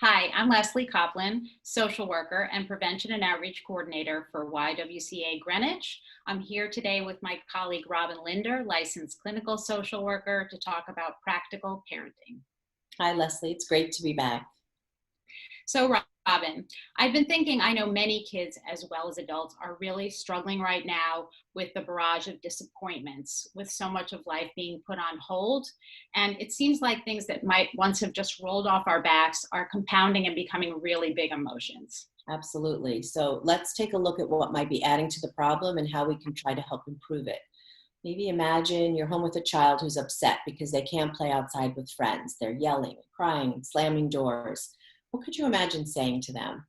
Hi, I'm Leslie Coplin, social worker and prevention and outreach coordinator for YWCA Greenwich. I'm here today with my colleague Robin Linder, licensed clinical social worker, to talk about practical parenting. Hi, Leslie. It's great to be back. So, Robin, I've been thinking I know many kids as well as adults are really struggling right now with the barrage of disappointments, with so much of life being put on hold. And it seems like things that might once have just rolled off our backs are compounding and becoming really big emotions. Absolutely. So let's take a look at what might be adding to the problem and how we can try to help improve it. Maybe imagine you're home with a child who's upset because they can't play outside with friends. They're yelling, crying, and slamming doors. What could you imagine saying to them?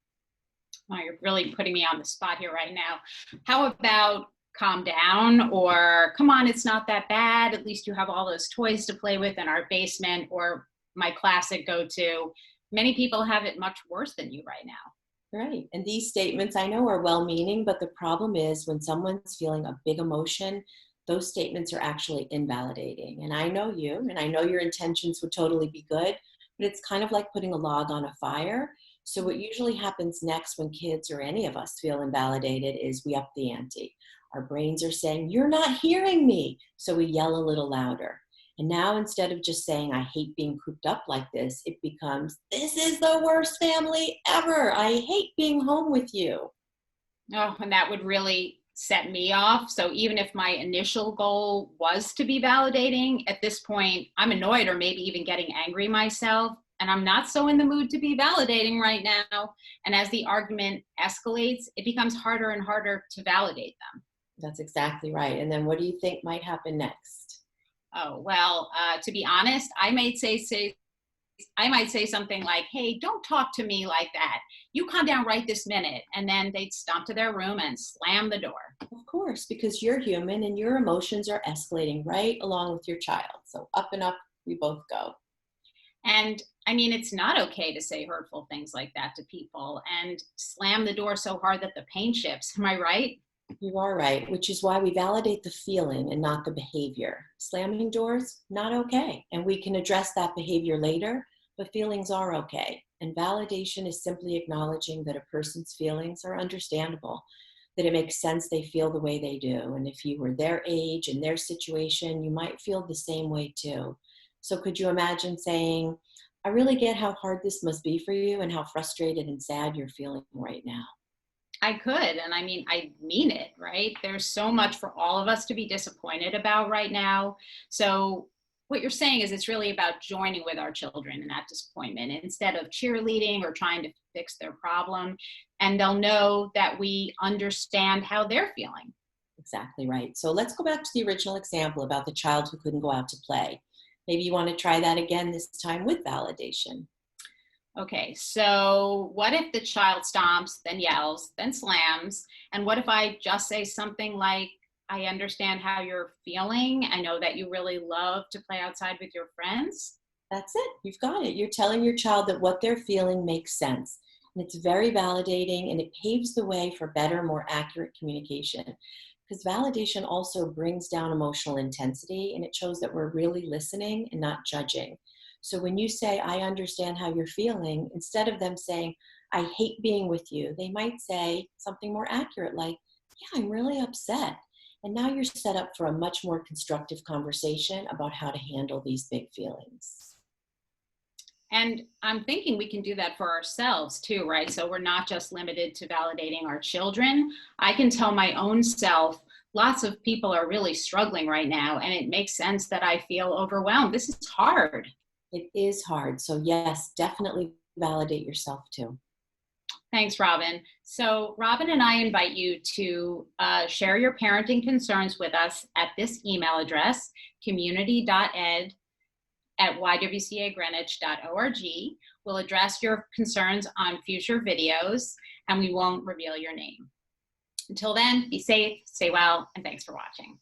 Oh, you're really putting me on the spot here right now. How about calm down, or come on, it's not that bad. At least you have all those toys to play with in our basement, or my classic go to, many people have it much worse than you right now. Right. And these statements I know are well meaning, but the problem is when someone's feeling a big emotion, those statements are actually invalidating. And I know you, and I know your intentions would totally be good, but it's kind of like putting a log on a fire. So, what usually happens next when kids or any of us feel invalidated is we up the ante. Our brains are saying, "You're not hearing me." So, we yell a little louder. And now instead of just saying, "I hate being cooped up like this," it becomes, "This is the worst family ever. I hate being home with you." Oh, and that would really set me off. So even if my initial goal was to be validating, at this point, I'm annoyed or maybe even getting angry myself. And I'm not so in the mood to be validating right now. And as the argument escalates, it becomes harder and harder to validate them. That's exactly right. And then what do you think might happen next? Oh, well, to be honest, I might say something like, "Hey, don't talk to me like that. You calm down right this minute." And then they'd stomp to their room and slam the door. Of course, because you're human and your emotions are escalating right along with your child. So up and up we both go. And I mean, it's not okay to say hurtful things like that to people and slam the door so hard that the paint chips. Am I right? You are right, which is why we validate the feeling and not the behavior. Slamming doors, not okay. And we can address that behavior later, but feelings are okay. And validation is simply acknowledging that a person's feelings are understandable, that it makes sense they feel the way they do. And if you were their age and their situation, you might feel the same way too. So could you imagine saying, "I really get how hard this must be for you and how frustrated and sad you're feeling right now." I could. And I mean, I mean it, right? There's so much for all of us to be disappointed about right now. So, what you're saying is it's really about joining with our children in that disappointment instead of cheerleading or trying to fix their problem. And they'll know that we understand how they're feeling. Exactly right. So let's go back to the original example about the child who couldn't go out to play. Maybe you want to try that again, this time with validation. Okay, so what if the child stomps, then yells, then slams? And what if I just say something like, "I understand how you're feeling. I know that you really love to play outside with your friends." That's it. You've got it. You're telling your child that what they're feeling makes sense. And it's very validating and it paves the way for better, more accurate communication. Because validation also brings down emotional intensity and it shows that we're really listening and not judging. So when you say, "I understand how you're feeling," instead of them saying, "I hate being with you," they might say something more accurate like, "Yeah, I'm really upset." And now you're set up for a much more constructive conversation about how to handle these big feelings. And I'm thinking we can do that for ourselves too, right? So we're not just limited to validating our children. I can tell my own self, lots of people are really struggling right now, and it makes sense that I feel overwhelmed. This is hard. It is hard. So, yes, definitely validate yourself too. Thanks, Robin. So, Robin and I invite you to share your parenting concerns with us at this email address, community.ed at ywcagreenwich.org. We'll address your concerns on future videos, and we won't reveal your name. Until then, be safe, stay well, and thanks for watching.